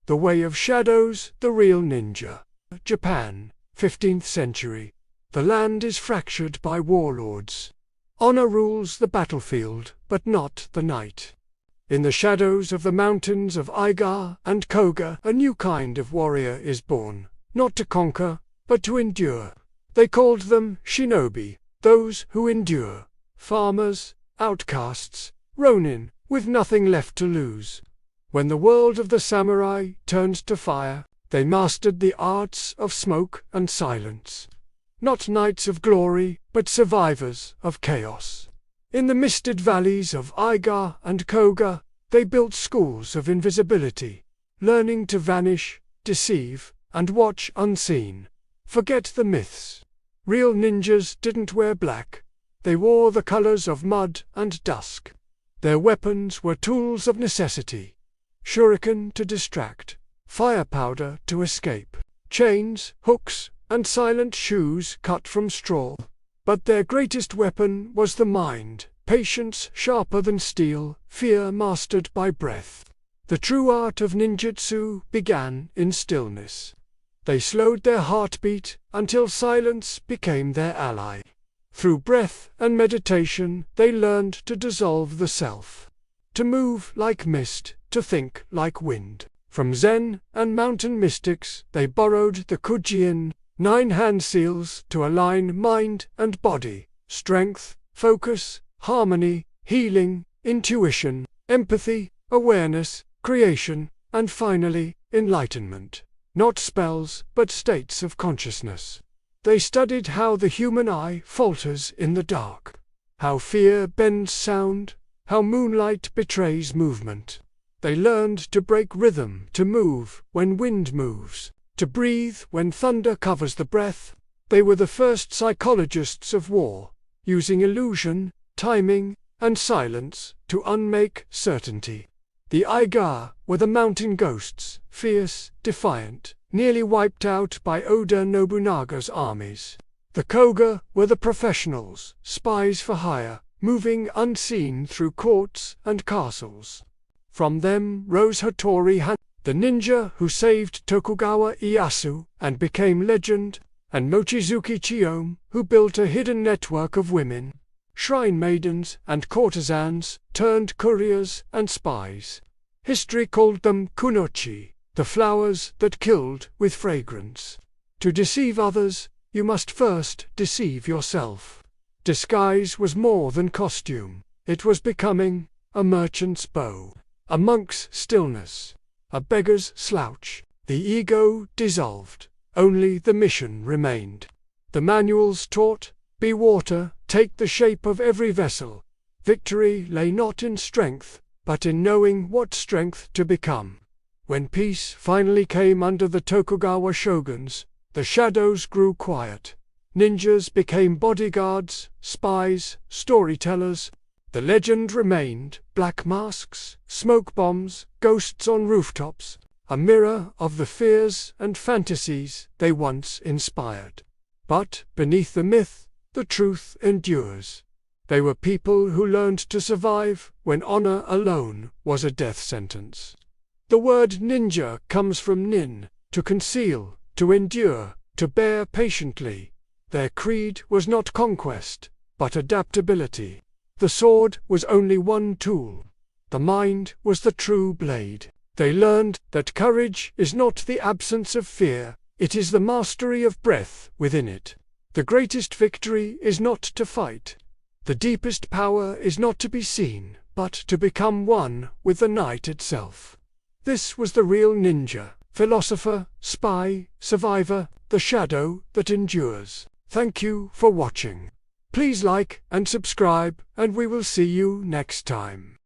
The Way of Shadows, the Real Ninja. Japan, 15th century. The land is fractured by warlords. Honor rules the battlefield, but not the night. In the shadows of the mountains of Iga and Kōga, a new kind of warrior is born, not to conquer, but to endure. They called them Shinobi, those who endure. Farmers, outcasts, ronin, with nothing left to lose. When the world of the samurai turned to fire, they mastered the arts of smoke and silence. Not knights of glory, but survivors of chaos. In the misted valleys of Iga and Kōga, they built schools of invisibility, learning to vanish, deceive, and watch unseen. Forget the myths. Real ninjas didn't wear black. They wore the colors of mud and dusk. Their weapons were tools of necessity. Shuriken to distract, fire powder to escape, chains, hooks, and silent shoes cut from straw. But their greatest weapon was the mind, patience sharper than steel, fear mastered by breath. The true art of ninjutsu began in stillness. They slowed their heartbeat until silence became their ally. Through breath and meditation, they learned to dissolve the self, to move like mist, to think like wind. From Zen and mountain mystics, they borrowed the Kujin, 9 hand seals to align mind and body, strength, focus, harmony, healing, intuition, empathy, awareness, creation, and finally, enlightenment. Not spells, but states of consciousness. They studied how the human eye falters in the dark, how fear bends sound, how moonlight betrays movement. They learned to break rhythm, to move when wind moves, to breathe when thunder covers the breath. They were the first psychologists of war, using illusion, timing, and silence to unmake certainty. The Iga were the mountain ghosts, fierce, defiant, nearly wiped out by Oda Nobunaga's armies. The Kōga were the professionals, spies for hire, moving unseen through courts and castles. From them rose Hattori Han, the ninja who saved Tokugawa Ieyasu and became legend, and Mochizuki Chiyome, who built a hidden network of women, shrine maidens and courtesans, turned couriers and spies. History called them kunochi, the flowers that killed with fragrance. To deceive others, you must first deceive yourself. Disguise was more than costume. It was becoming a merchant's bow, a monk's stillness, a beggar's slouch. The ego dissolved. Only the mission remained. The manuals taught, be water, take the shape of every vessel. Victory lay not in strength, but in knowing what strength to become. When peace finally came under the Tokugawa shoguns, the shadows grew quiet. Ninjas became bodyguards, spies, storytellers. The legend remained, black masks, smoke bombs, ghosts on rooftops, a mirror of the fears and fantasies they once inspired. But beneath the myth, the truth endures. They were people who learned to survive when honor alone was a death sentence. The word ninja comes from nin, to conceal, to endure, to bear patiently. Their creed was not conquest, but adaptability. The sword was only one tool. The mind was the true blade. They learned that courage is not the absence of fear, it is the mastery of breath within it. The greatest victory is not to fight. The deepest power is not to be seen, but to become one with the night itself. This was the real ninja, philosopher, spy, survivor, the shadow that endures. Thank you for watching. Please like and subscribe, and we will see you next time.